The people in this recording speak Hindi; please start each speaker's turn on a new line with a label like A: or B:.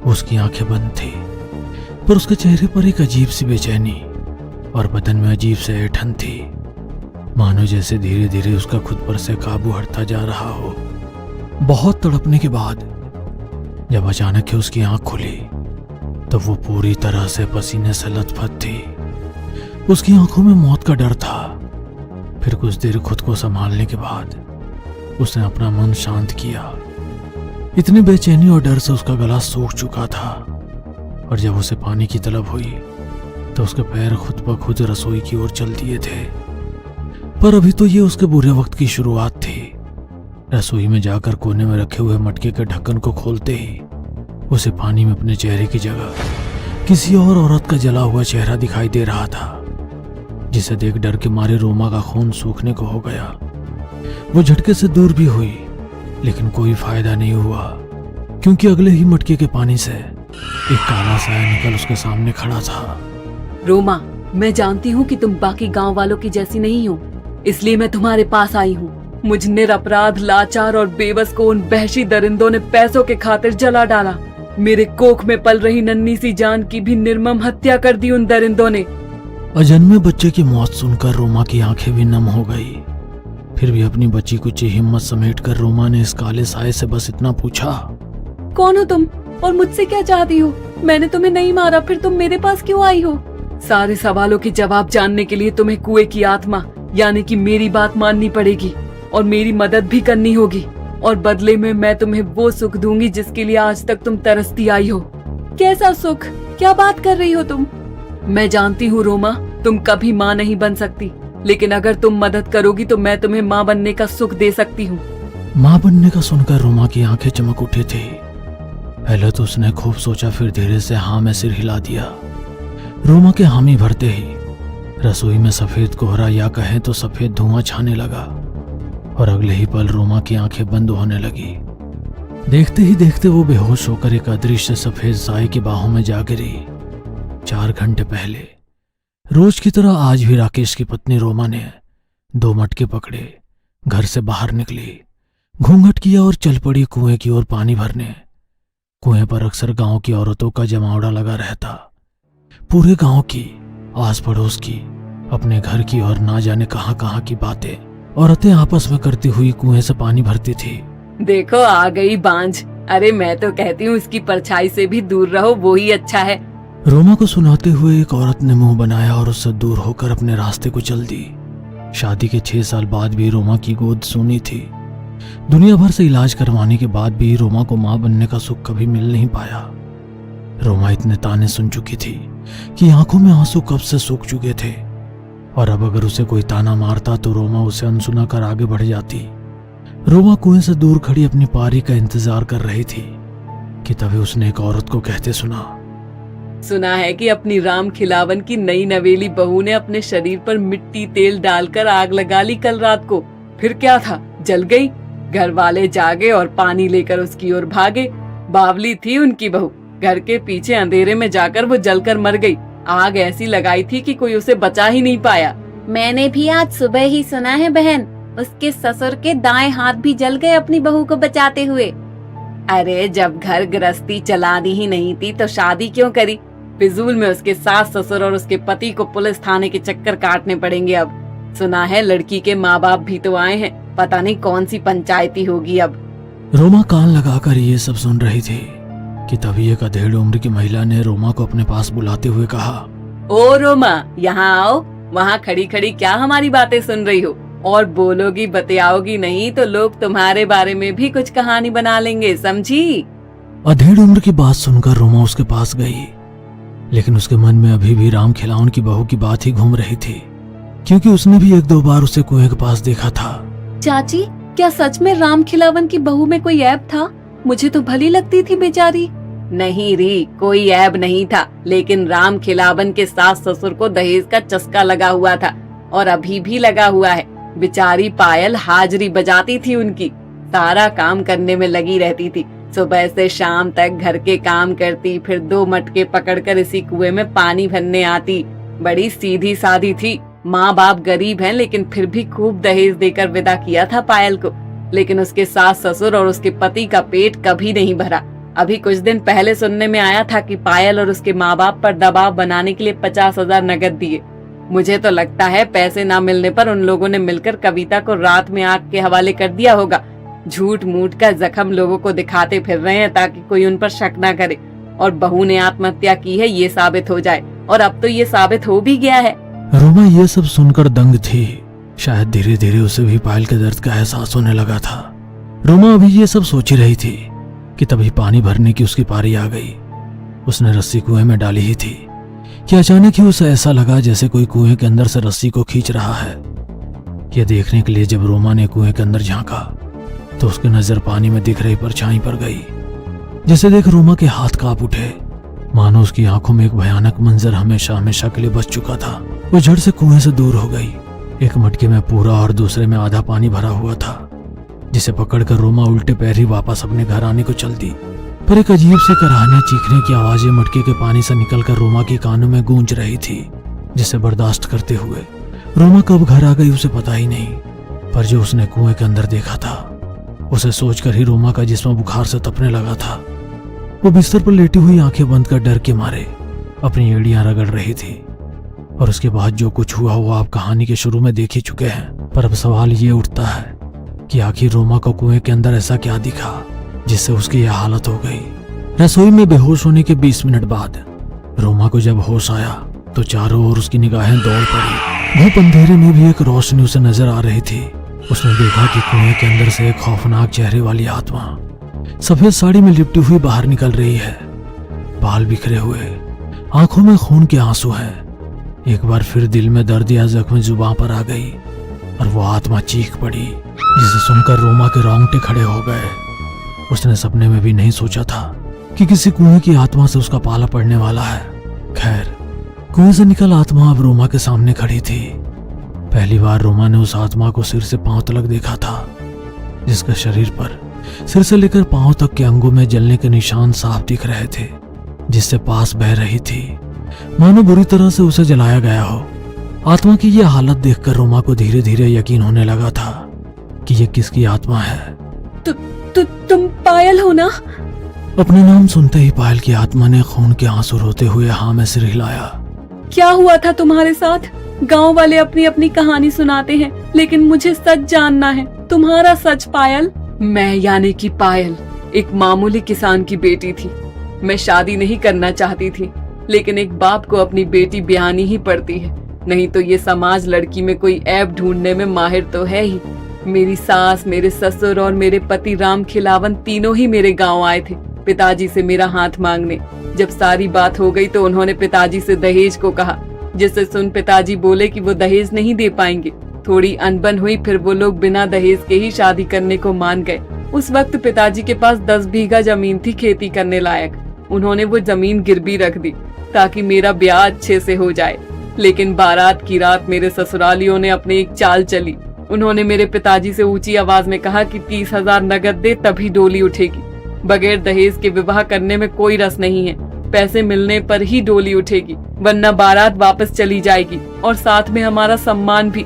A: उसकी आंखें बंद थी, पर उसके चेहरे पर एक अजीब सी बेचैनी और बदन में अजीब से ऐंठन थी, मानो जैसे धीरे धीरे उसका खुद पर से काबू हटता जा रहा हो। बहुत तड़पने के बाद जब अचानक ही उसकी आंख खुली तो वो पूरी तरह से पसीने से लथपथ थी। उसकी आंखों में मौत का डर था। फिर कुछ देर खुद को संभालने के बाद उसने अपना मन शांत किया। इतनी बेचैनी और डर से उसका गला सूख चुका था, और जब उसे पानी की तलब हुई तो उसके पैर खुद ब खुद रसोई की ओर चल दिए थे। पर अभी तो ये उसके बुरे वक्त की शुरुआत थी। रसोई में जाकर कोने में रखे हुए मटके के ढक्कन को खोलते ही उसे पानी में अपने चेहरे की जगह किसी और औरत का जला हुआ चेहरा दिखाई दे रहा था, जिसे देख डर के मारे रोमा का खून सूखने को हो गया। वो झटके से दूर भी हुई, लेकिन कोई फायदा नहीं हुआ, क्योंकि अगले ही मटके के पानी से एक काला साया निकल उसके सामने खड़ा था।
B: रोमा, मैं जानती हूँ कि तुम बाकी गांव वालों की जैसी नहीं हो, इसलिए मैं तुम्हारे पास आई हूँ। मुझ निरपराध, लाचार और बेबस को उन वहशी दरिंदों ने पैसों के खातिर जला डाला। मेरे कोख में पल रही नन्ही सी जान की भी निर्मम हत्या कर दी उन दरिंदों ने।
A: अजन्मे बच्चे की मौत सुनकर रोमा की आंखें भी नम हो गई। फिर भी अपनी बची कुची हिम्मत समेटकर रोमा ने इस काले साये से बस इतना पूछा,
B: कौन हो तुम और मुझसे क्या चाहती हो? मैंने तुम्हें नहीं मारा, फिर तुम मेरे पास क्यों आई हो? सारे सवालों के जवाब जानने के लिए तुम्हें कुएं की आत्मा यानी कि मेरी बात माननी पड़ेगी और मेरी मदद भी करनी होगी, और बदले में मैं तुम्हें वो सुख दूंगी जिसके लिए आज तक तुम तरसती आई हो। कैसा सुख? क्या बात कर रही हो तुम? मैं जानती हूँ रोमा, तुम कभी माँ नहीं बन सकती, लेकिन अगर तुम मदद करोगी तो मैं तुम्हें माँ बनने का सुख दे सकती हूँ।
A: माँ बनने का सुनकर रोमा की आंखें चमक उठी थी। पहले तो उसने खूब सोचा, फिर धीरे से हाँ में सिर हिला दिया। रोमा के हामी भरते ही रसोई में सफेद कोहरा या कहें तो सफेद धुआं छाने लगा, और अगले ही पल रोमा की आंखें बंद होने लगी। देखते ही देखते वो बेहोश होकर एक अदृश्य सफेद साए की बाहों में जा गिरी। 4 घंटे पहले रोज की तरह आज भी राकेश की पत्नी रोमा ने 2 मटके पकड़े, घर से बाहर निकली, घूंघट किया और चल पड़ी कुएं की ओर पानी भरने। कुएं पर अक्सर गांव की औरतों का जमावड़ा लगा रहता। पूरे गांव की, आस पड़ोस की, अपने घर की और ना जाने कहां कहां की बातें औरतें आपस में करती हुई कुएं से पानी भरती थी।
B: देखो आ गई बांझ। अरे मैं तो कहती हूँ इसकी परछाई से भी दूर रहो, वो ही अच्छा है।
A: रोमा को सुनाते हुए एक औरत ने मुंह बनाया और उससे दूर होकर अपने रास्ते को चल दी। शादी के 6 साल बाद भी रोमा की गोद सूनी थी। दुनिया भर से इलाज करवाने के बाद भी रोमा को मां बनने का सुख कभी मिल नहीं पाया। रोमा इतने ताने सुन चुकी थी कि आंखों में आंसू कब से सूख चुके थे, और अब अगर उसे कोई ताना मारता तो रोमा उसे अनसुना कर आगे बढ़ जाती। रोमा कुएं से दूर खड़ी अपनी पारी का इंतजार कर रही थी कि तभी उसने एक औरत को कहते
B: सुना है कि अपनी राम खिलावन की नई नवेली बहू ने अपने शरीर पर मिट्टी तेल डालकर आग लगा ली कल रात को। फिर क्या था, जल गई। घर वाले जागे और पानी लेकर उसकी ओर भागे। बावली थी उनकी बहू, घर के पीछे अंधेरे में जाकर वो जलकर मर गई। आग ऐसी लगाई थी कि कोई उसे बचा ही नहीं पाया।
C: मैंने भी आज सुबह ही सुना है बहन, उसके ससुर के दाएं हाथ भी जल गए अपनी बहू को बचाते हुए।
B: अरे जब घर गृहस्थी चलानी ही नहीं थी तो शादी क्यों करी? फिजूल में उसके सास ससुर और उसके पति को पुलिस थाने के चक्कर काटने पड़ेंगे अब। सुना है लड़की के माँ बाप भी तो आए हैं, पता नहीं कौन सी पंचायती होगी अब।
A: रोमा कान लगाकर ये सब सुन रही थी कि तभी एक अधेड़ उम्र की महिला ने रोमा को अपने पास बुलाते हुए कहा,
B: ओ रोमा, यहाँ आओ। वहाँ खड़ी खड़ी क्या हमारी बातें सुन रही हो? और बोलोगी बतियाओगी नहीं तो लोग तुम्हारे बारे में भी कुछ कहानी बना लेंगे, समझी?
A: अधेड़ उम्र की बात सुनकर रोमा उसके पास गई, लेकिन उसके मन में अभी भी राम खिलावन की बहू की बात ही घूम रही थी, क्योंकि उसने भी 1-2 बार उसे कुएं के पास देखा था।
B: चाची, क्या सच में राम खिलावन की बहू में कोई ऐब था? मुझे तो भली लगती थी बेचारी। नहीं री, कोई ऐब नहीं था, लेकिन राम खिलावन के सास ससुर को दहेज का चस्का लगा हुआ था, और अभी भी लगा हुआ है। बेचारी पायल हाजरी बजाती थी उनकी, सारा काम करने में लगी रहती थी। सुबह से शाम तक घर के काम करती, फिर 2 मटके पकड़कर इसी कुएं में पानी भरने आती। बड़ी सीधी सादी थी। माँ बाप गरीब हैं, लेकिन फिर भी खूब दहेज देकर विदा किया था पायल को। लेकिन उसके सास ससुर और उसके पति का पेट कभी नहीं भरा। अभी कुछ दिन पहले सुनने में आया था कि पायल और उसके माँ बाप पर दबाव बनाने के लिए 50,000 नगद दिए। मुझे तो लगता है पैसे ना मिलने पर उन लोगों ने मिलकर कविता को रात में आग के हवाले कर दिया होगा। झूठ मूठ का जख्म लोगों को दिखाते फिर रहे हैं ताकि कोई उन पर शक ना करे और बहू ने आत्महत्या की है ये साबित हो जाए, और अब तो ये साबित हो भी गया है।
A: रोमा ये सब सुनकर दंग थी। शायद धीरे धीरे उसे भी पायल के दर्द का एहसास होने लगा था। रोमा अभी ये सब सोच ही रही थी कि तभी पानी भरने की उसकी पारी आ गई। उसने रस्सी कुएं में डाली ही थी कि अचानक ही उसे ऐसा लगा जैसे कोई कुएं के अंदर से रस्सी को खींच रहा है। यह देखने के लिए जब रोमा ने कुएं के अंदर झांका तो उसकी नजर पानी में दिख रही परछाई पर गई, जिसे देख रोमा के हाथ कांप उठे, मानो उसकी आंखों में एक भयानक मंजर हमेशा हमेशा के लिए बच चुका था। वो झट से कुएं से दूर हो गई। एक मटके में पूरा और दूसरे में आधा पानी भरा हुआ था, जिसे पकड़कर रोमा उल्टे पैर ही वापस अपने घर आने को चल दी। पर एक अजीब से कराहने चीखने की आवाजें मटके के पानी से निकलकर रोमा के कानों में गूंज रही थी, जिसे बर्दाश्त करते हुए रोमा कब घर आ गई उसे पता ही नहीं। पर जो उसने कुएं के अंदर देखा था उसे सोचकर ही रोमा का जिस्म बुखार से तपने लगा था। वो बिस्तर पर लेटी हुई आंखें बंद कर डर के मारे अपनी एड़ियां रगड़ रही थी। और उसके बाद जो कुछ हुआ वो आप कहानी के शुरू में देख ही चुके हैं। पर अब सवाल ये उठता है कि आखिर रोमा को कुएं के अंदर ऐसा क्या दिखा जिससे उसकी यह हालत हो गई। रसोई में बेहोश होने के 20 मिनट बाद रोमा को जब होश आया तो चारों ओर उसकी निगाहें दौड़ पड़ी। धूप अंधेरे में भी एक रोशनी उसे नजर आ रही थी। उसने देखा कि कुएं के अंदर से एक खौफनाक चेहरे वाली आत्मा सफेद साड़ी में लिपटी हुई बाहर निकल रही है। बाल बिखरे हुए, आंखों में खून के आंसू हैं। एक बार फिर दिल में दर्द या जख्म जुबां पर आ गई और वो आत्मा चीख पड़ी, जिसे सुनकर रोमा के रोंगटे खड़े हो गए। उसने सपने में भी नहीं सोचा था कि किसी कुएं की आत्मा से उसका पाला पड़ने वाला है। खैर, कुएं से निकल आत्मा अब रोमा के सामने खड़ी थी। पहली बार रोमा ने उस आत्मा को सिर से पांव तक देखा था, जिसका शरीर पर सिर से लेकर पांव तक के अंगों में जलने के निशान साफ दिख रहे थे, जिससे पास बह रही थी, मानो बुरी तरह से उसे जलाया गया हो। आत्मा की यह हालत देखकर रोमा को धीरे धीरे यकीन होने लगा था कि यह किसकी आत्मा है।
B: तुम पायल हो ना?
A: अपने नाम सुनते ही पायल की आत्मा ने खून के आंसू रोते हुए हाँ में सिर हिलाया।
B: क्या हुआ था तुम्हारे साथ? गांव वाले अपनी अपनी कहानी सुनाते हैं, लेकिन मुझे सच जानना है, तुम्हारा सच पायल। मैं यानी कि पायल एक मामूली किसान की बेटी थी। मैं शादी नहीं करना चाहती थी, लेकिन एक बाप को अपनी बेटी ब्याहनी ही पड़ती है, नहीं तो ये समाज लड़की में कोई ऐब ढूंढने में माहिर तो है ही। मेरी सास, मेरे ससुर और मेरे पति राम खिलावन तीनों ही मेरे गांव आए थे पिताजी से मेरा हाथ मांगने। जब सारी बात हो गई तो उन्होंने पिताजी से दहेज को कहा, जिससे सुन पिताजी बोले कि वो दहेज नहीं दे पाएंगे। थोड़ी अनबन हुई, फिर वो लोग बिना दहेज के ही शादी करने को मान गए। उस वक्त पिताजी के पास 10 बीघा जमीन थी खेती करने लायक। उन्होंने वो जमीन गिरवी रख दी ताकि मेरा ब्याह अच्छे से हो जाए। लेकिन बारात की रात मेरे ससुरालियों ने अपनी एक चाल चली। उन्होंने मेरे पिताजी से ऊंची आवाज में कहा कि 30,000 नगद दे तभी डोली उठेगी। बगैर दहेज के विवाह करने में कोई रस नहीं है, पैसे मिलने पर ही डोली उठेगी, वरना बारात वापस चली जाएगी और साथ में हमारा सम्मान भी।